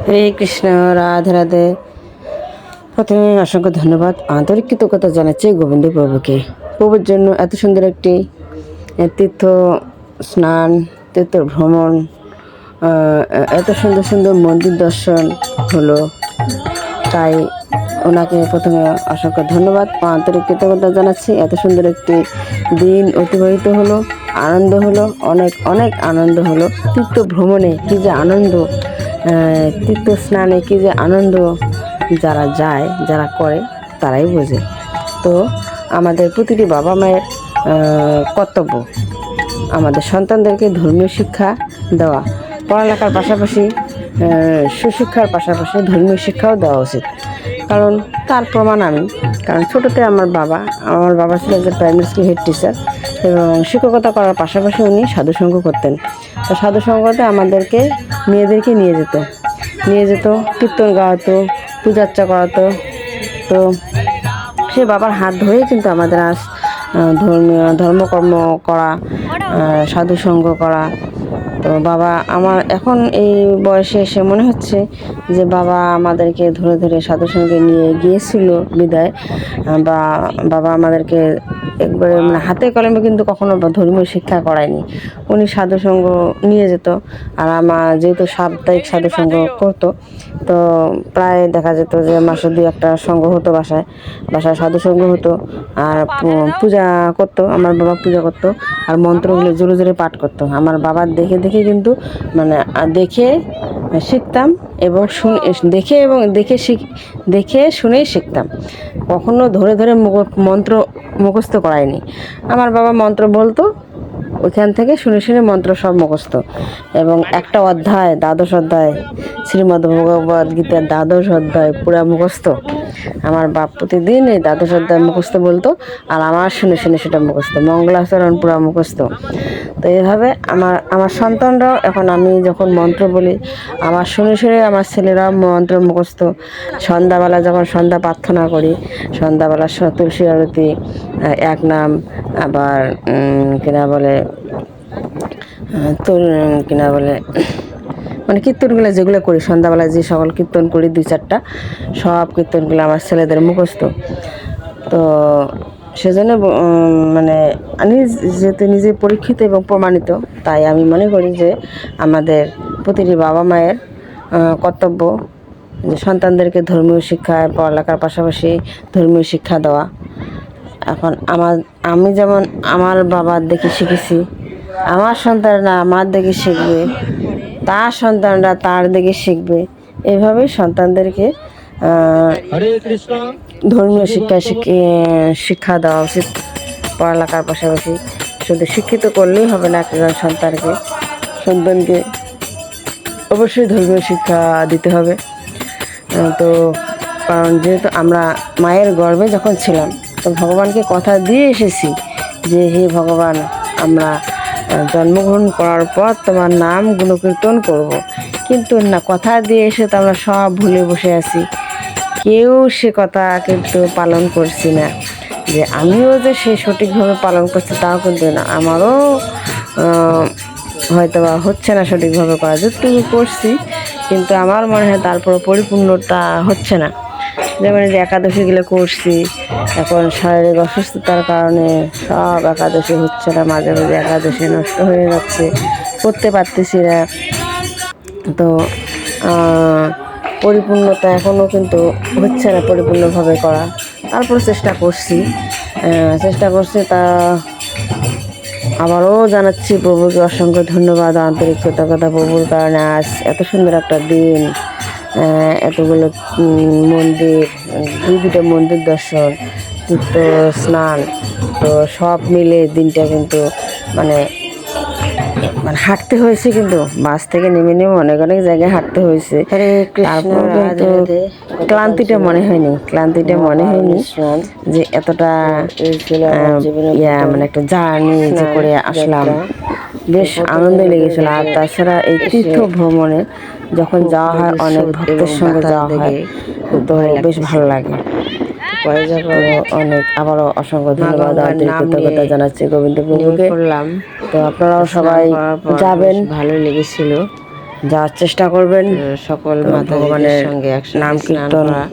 হরে কৃষ্ণ, রাধে রাধে। প্রথমে অসংখ্য ধন্যবাদ, আন্তরিক কৃতজ্ঞতা জানাচ্ছি গোবিন্দ প্রভুকে। প্রভুর জন্য এত সুন্দর একটি তীর্থ স্নান, তীর্থ ভ্রমণ, এত সুন্দর সুন্দর মন্দির দর্শন হলো, তাই ওনাকে প্রথমে অসংখ্য ধন্যবাদ ও আন্তরিক কৃতজ্ঞতা জানাচ্ছি। এত সুন্দর একটি দিন অতিবাহিত হলো, আনন্দ হলো, অনেক অনেক আনন্দ হলো। তীর্থ ভ্রমণে কী যে আনন্দ, তীর্থ স্নানে কী যে আনন্দ, যারা যায়, যারা করে তারাই বোঝে। তো আমাদের প্রতিটি বাবা মায়ের কর্তব্য আমাদের সন্তানদেরকে ধর্মীয় শিক্ষা দেওয়া, পড়ালেখার পাশাপাশি সুশিক্ষার পাশাপাশি ধর্মীয় শিক্ষাও দেওয়া উচিত। কারণ তার প্রমাণ আমি, কারণ ছোটোতে আমার বাবা ছিল যে প্রাইমারি স্কুল হেড টিচার, এবং শিক্ষকতা করার পাশাপাশি উনি সাধুসঙ্গ করতেন। তো সাধুসঙ্গতে আমাদেরকে মেয়েদেরকে নিয়ে যেত, কীর্তন গাওয়াতো, পূজার্চা করাতো। তো সে বাবার হাত ধরেই কিন্তু আমাদের আজ ধর্মকর্ম করা, সাধুসঙ্গ করা। তো বাবা আমার এখন এই বয়সে এসে মনে হচ্ছে যে বাবা আমাদেরকে ধরে ধরে সাধুসঙ্গে নিয়ে গিয়েছিল বিদায়, বা বাবা আমাদেরকে একবারে মানে হাতে কলমে কিন্তু কখনো ধর্মীয় শিক্ষা করায়নি। উনি সাধুসঙ্গ নিয়ে যেত, আর আমার যেহেতু সাপ্তাহিক সাধুসঙ্গ করতো, তো প্রায় দেখা যেত যে মাসে 2-1টা সঙ্গ হতো, বাসায় সাধুসঙ্গ হতো। আর পূজা করতো, আমার বাবা পূজা করতো, আর মন্ত্রগুলো জোরে জোরে পাঠ করতো। আমার বাবার দেখে দেখে কিন্তু মানে দেখে শিখতাম, এবং দেখে শুনেই শিখতাম। কখনো ধরে ধরে মন্ত্র মুখস্থ করায়নি। আমার বাবা মন্ত্র বলতো, ওইখান থেকে শুনে শুনে মন্ত্র সব মুখস্থ। এবং একটা অধ্যায়, 12 অধ্যায় শ্রীমদ্ ভগবদ গীতার 12 অধ্যায় পুরা মুখস্থ। আমার বাপ প্রতিদিন এই 12 অধ্যায় মুখস্থ বলতো, আর আমার শুনে শুনে সেটা মুখস্থ, মঙ্গলাচরণ পুরা মুখস্থ। তো এইভাবে আমার সন্তানরাও, এখন আমি যখন মন্ত্র বলি, আমার শুনে শুনে আমার ছেলেরাও মন্ত্র মুখস্থ। সন্ধ্যাবেলা যখন সন্ধ্যা প্রার্থনা করি, সন্ধ্যাবেলা তুলসী আরতি, এক নাম, আবার মানে কীর্তনগুলো যেগুলো করি সন্ধ্যাবেলায়, যে সকল কীর্তন করি 2-4টা, সব কীর্তনগুলো আমার ছেলেদের মুখস্থ। তো সেজন্য মানে আমি যেহেতু নিজে পরীক্ষিত এবং প্রমাণিত, তাই আমি মনে করি যে আমাদের প্রতিটি বাবা মায়ের কর্তব্য যে সন্তানদেরকে ধর্মীয় শিক্ষায়, পড়ালেখার পাশাপাশি ধর্মীয় শিক্ষা দেওয়া। এখন আমি যেমন আমার বাবার দেখে শিখেছি, আমার সন্তানরা আমার দেখে শিখবে, তার সন্তানরা তার দেখে শিখবে। এইভাবেই সন্তানদেরকে ধর্মীয় শিক্ষা দেওয়া উচিত। পড়ালেখার পাশাপাশি শুধু শিক্ষিত করলেই হবে না, একজন সন্তানকে অবশ্যই ধর্মীয় শিক্ষা দিতে হবে। তো কারণ যেহেতু আমরা মায়ের গর্ভে যখন ছিলাম, তো ভগবানকে কথা দিয়ে এসেছি যে হে ভগবান, আমরা জন্মগ্রহণ করার পর তোমার নাম গুণকীর্তন করব। কিন্তু না, কথা দিয়ে এসে তো আমরা সব ভুলে বসে আছি, কেউ সে কথা কিন্তু পালন করছি না। যে আমিও যে সে সঠিকভাবে পালন করছি তাও কিন্তু না, আমারও হয়তো বা হচ্ছে না সঠিকভাবে করা, যতটুকু করছি, কিন্তু আমার মনে হয় তারপর পরিপূর্ণতা হচ্ছে না। যেমন যে একাদশীগুলো করছি, এখন শারীরিক অসুস্থতার কারণে সব একাদশী হচ্ছে না, মাঝে মাঝে একাদশী নষ্ট হয়ে যাচ্ছে, করতে পারতেছি না। তো পরিপূর্ণতা এখনও কিন্তু হচ্ছে না পরিপূর্ণভাবে করা, তারপর চেষ্টা করছি। তা আবারও জানাচ্ছি প্রভুকে অসংখ্য ধন্যবাদ, আন্তরিক কৃতজ্ঞতা প্রভুর কারণে আজ এত সুন্দর একটা দিন, এতগুলো মন্দির, 2-2টা মন্দির দর্শন, তীর্থ স্নান, তো সব মিলে দিনটা কিন্তু মানে হাঁটতে হয়েছে, কিন্তু বাস থেকে নেমে অনেক অনেক জায়গায় হাঁটতে হয়েছে। তারপর কিন্তু ক্লান্তিটা মনে হয়নি যে এতটা মানে একটা জার্নি যে করে আসলাম, বেশ আনন্দ লেগেছিল। আর তাছাড়া এই তীর্থ ভ্রমণে যখন যাওয়া হয়, অনেক ভক্তের সঙ্গে যাওয়া হয়, তো বেশ ভালো লাগে। অনেক আবারও অসংখ্য ধন্যবাদ, আন্তরিক কৃতজ্ঞতা জানাচ্ছি গোবিন্দ প্রভুকে। তো আপনারাও সবাই যাবেন, ভালো লেগেছিল। যাওয়ার চেষ্টা করবেন। সকল তো ভগবানের সঙ্গে একসাথে নাম স্নান কীর্তন করা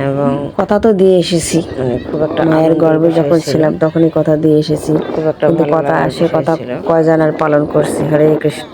এবং কথা তো দিয়ে এসেছি, মানে খুব একটা মায়ের আনন্দের গর্ভে বিষয় যখন ছিল। ছিলাম তখনই কথা দিয়ে এসেছি, খুব একটা কিন্তু ভালো কথা লাগার সে বিষয় কথা ছিল। কয়জন আর পালন করছি। হরে কৃষ্ণ।